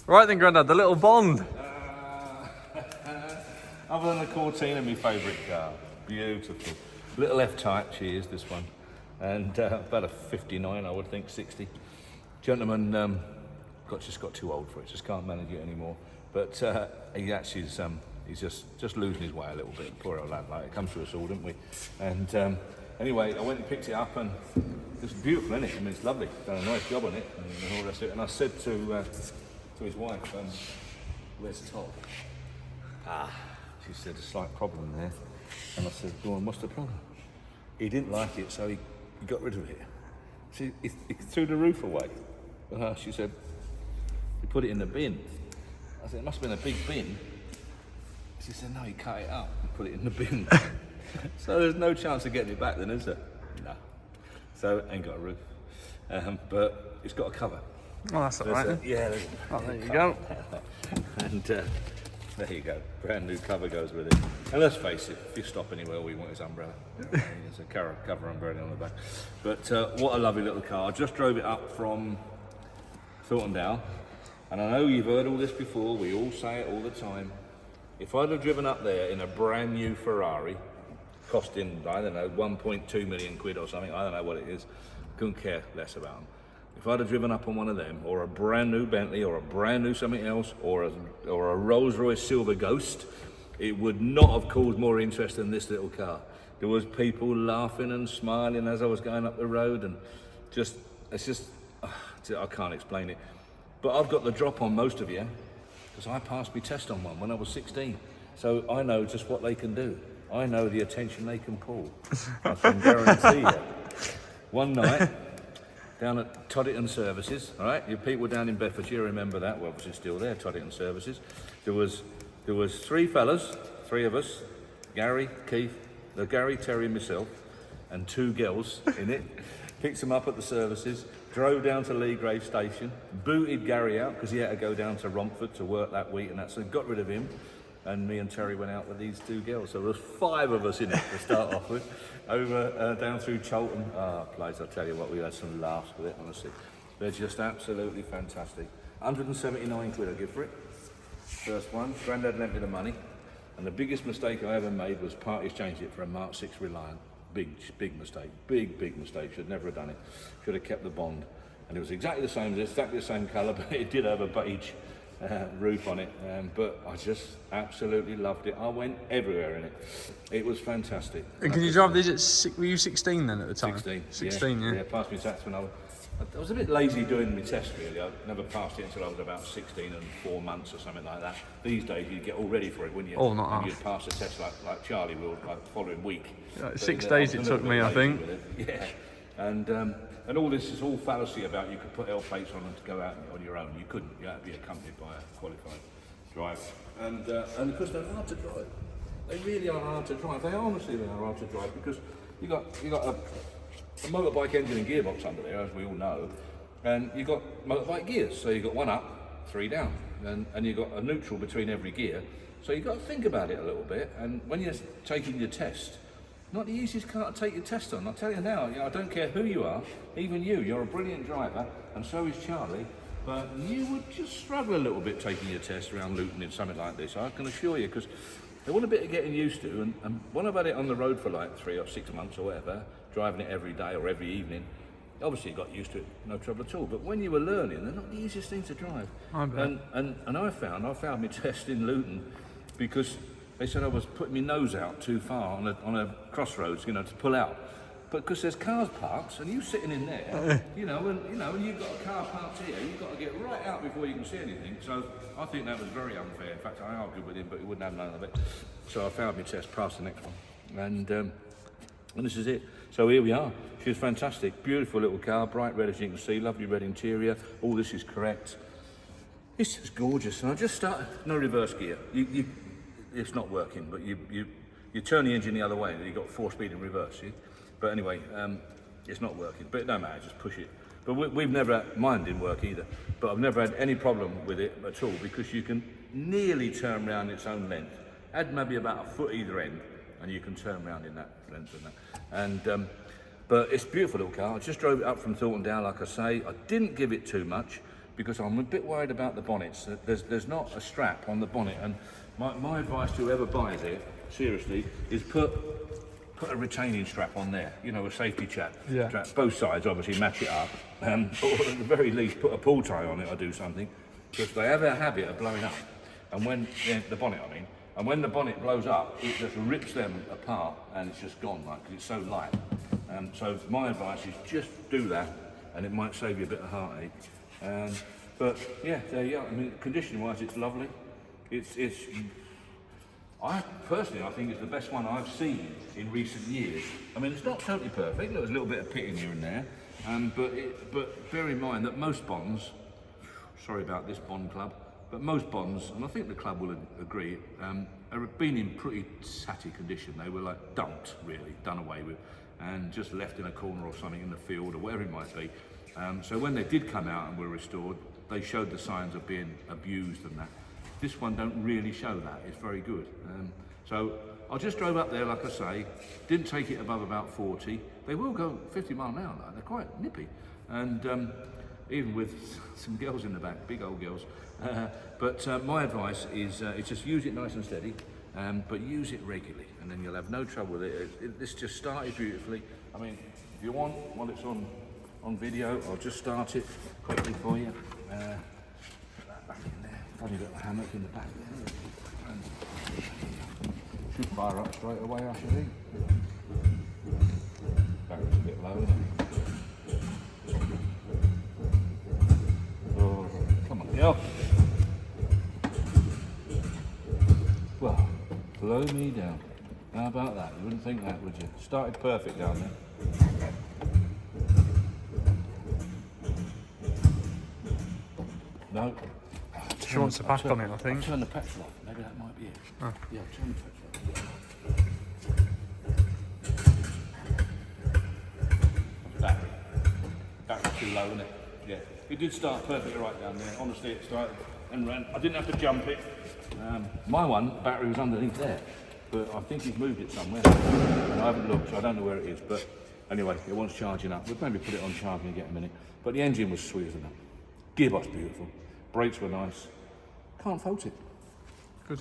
Right then, Grandad, the little Bond. Other than the Cortina, my favourite car. Beautiful. Little F-Type, she is, this one. And about a 59, I would think, 60. Gentleman just got too old for it, just can't manage it anymore. But he actually is, he's just losing his way a little bit. Poor old lad, like, it comes to us all, didn't we? And anyway, I went and picked it up, and it's beautiful, isn't it? I mean, it's lovely. Done a nice job on it, and all the rest of it. And I said to his wife, where's the top? She said, a slight problem there. And I said, go on, what's the problem? He didn't like it, so he got rid of it. He threw the roof away. She said, he put it in the bin. I said, it must have been a big bin. She said, no, he cut it up and put it in the bin. So there's no chance of getting it back then, is there? No. So it ain't got a roof. But it's got a cover. Oh, that's all right. Yeah, there you go. And there you go. Brand new cover goes with it. And let's face it, if you stop anywhere, all we want is umbrella. There's a cover umbrella on the back. But what a lovely little car. I just drove it up from Thorntondale. And I know you've heard all this before, we all say it all the time. If I'd have driven up there in a brand new Ferrari, costing, I don't know, 1.2 million quid or something, I don't know what it is, couldn't care less about them. If I'd have driven up on one of them, or a brand new Bentley, or a brand new something else, or a Rolls Royce Silver Ghost, it would not have caused more interest than this little car. There was people laughing and smiling as I was going up the road, and I can't explain it. But I've got the drop on most of you, because I passed my test on one when I was 16. So I know just what they can do. I know the attention they can pull. I can guarantee you. One night, down at Todditon Services, all right? You people down in Bedfordshire remember that. Well, obviously still there, Todditon Services. There was three fellas, three of us, Gary, Keith, Gary, Terry and myself, and two girls in it. Picked them up at the services, drove down to Leagrave Station, booted Gary out because he had to go down to Romford to work that week, and so got rid of him. And me and Terry went out with these two girls. So there was 5 of us in it to start off with, over down through Cholton. Place, I'll tell you what, we had some laughs with it, honestly. They're just absolutely fantastic. 179 quid I give for it. First one, Grandad lent me the money. And the biggest mistake I ever made was part exchange it for a Mark 6 Reliant. Big mistake, big mistake. Should never have done it. Should have kept the Bond. And it was exactly the same, exactly the same colour, but it did have a beige roof on it. But I just absolutely loved it. I went everywhere in it. It was fantastic. And can you drive these were you 16 then at the time? 16, yeah. Yeah, passed my test when I was a bit lazy doing my test really. I never passed it until I was about 16 and 4 months or something like that. These days you'd get all ready for it, wouldn't you? Oh, not and half. you'd pass the test like Charlie will, like the following week. Like 6 days it took me, I think. Yeah, and all this is all fallacy about you could put L plates on and to go out on your own. You couldn't. You had to be accompanied by a qualified driver. And because they're hard to drive. They really are hard to drive. They honestly are hard to drive because you got a motorbike engine and gearbox under there, as we all know, and you've got motorbike gears. So you've got 1 up, 3 down, and you've got a neutral between every gear. So you've got to think about it a little bit. And when you're taking your test, not the easiest car to take your test on. I'll tell you now, I don't care who you are, even you're a brilliant driver, and so is Charlie, but you would just struggle a little bit taking your test around Luton in something like this, I can assure you, because they want a bit of getting used to, and when I've had it on the road for like 3 or 6 months or whatever, driving it every day or every evening, obviously you got used to it, no trouble at all, but when you were learning, they're not the easiest thing to drive. And I found my test in Luton because they said I was putting my nose out too far on a crossroads, to pull out. But because there's cars parked, and you sitting in there, and you've got a car parked here, you've got to get right out before you can see anything. So I think that was very unfair. In fact, I argued with him, but he wouldn't have none of it. So I failed my test, passed the next one, and this is it. So here we are. She was fantastic, beautiful little car, bright red as you can see, lovely red interior. All this is correct. It's just gorgeous. And I just started, no reverse gear. It's not working, but you turn the engine the other way and you've got 4-speed in reverse, see? But anyway, it's not working, but it don't matter, just push it. But we've never, mine didn't work either, but I've never had any problem with it at all because you can nearly turn around its own length. Add maybe about a foot either end and you can turn around in that length and that. And, but it's a beautiful little car. I just drove it up from Thorntondale, like I say. I didn't give it too much because I'm a bit worried about the bonnets. There's not a strap on the bonnet, and my advice to whoever buys it, seriously, is put a retaining strap on there, you know, a safety strap. Both sides obviously match it up, or at the very least put a pull tie on it or do something, because they have a habit of blowing up. And when, the bonnet I mean, and when the bonnet blows up, it just rips them apart and it's just gone, like, 'cause it's so light. So my advice is just do that, and it might save you a bit of heartache. But yeah, there you go. I mean, condition-wise, it's lovely. I think it's the best one I've seen in recent years. I mean, it's not totally perfect. There's a little bit of pitting here and there, but bear in mind that most Bonds, sorry about this Bond club, but most Bonds, and I think the club will agree, have been in pretty tatty condition. They were like dumped, really, done away with, and just left in a corner or something in the field or whatever it might be. So when they did come out and were restored, they showed the signs of being abused and that. This one don't really show that. It's very good. So I just drove up there, like I say, didn't take it above about 40. They will go 50 mile an hour though. They're quite nippy, and even with some girls in the back, big old girls. But my advice is just use it nice and steady, but use it regularly, and then you'll have no trouble with it. This just started beautifully. I mean, if you want, while it's on video, I'll just start it quickly for you. Put that back in there. Funny little hammock in the back there. And should fire up straight away, I should think. Battery's a bit low, isn't it? Oh, come on, yeah. Well, blow me down. How about that? You wouldn't think that, would you? Started perfect down there. No. She wants to pack on it, I think. I'll turn the petrol off. Maybe that might be it. Oh. Yeah, I'll turn the petrol off. Battery's too low, isn't it? Yeah. It did start perfectly right down there. Honestly, it started and ran. I didn't have to jump it. My battery was underneath there, but I think he's moved it somewhere. And I haven't looked, so I don't know where it is. But anyway, it wants charging up. We'll maybe put it on charging and get a minute. But the engine was sweet as enough. Gearbox beautiful. Brakes were nice. Can't fault it. Good.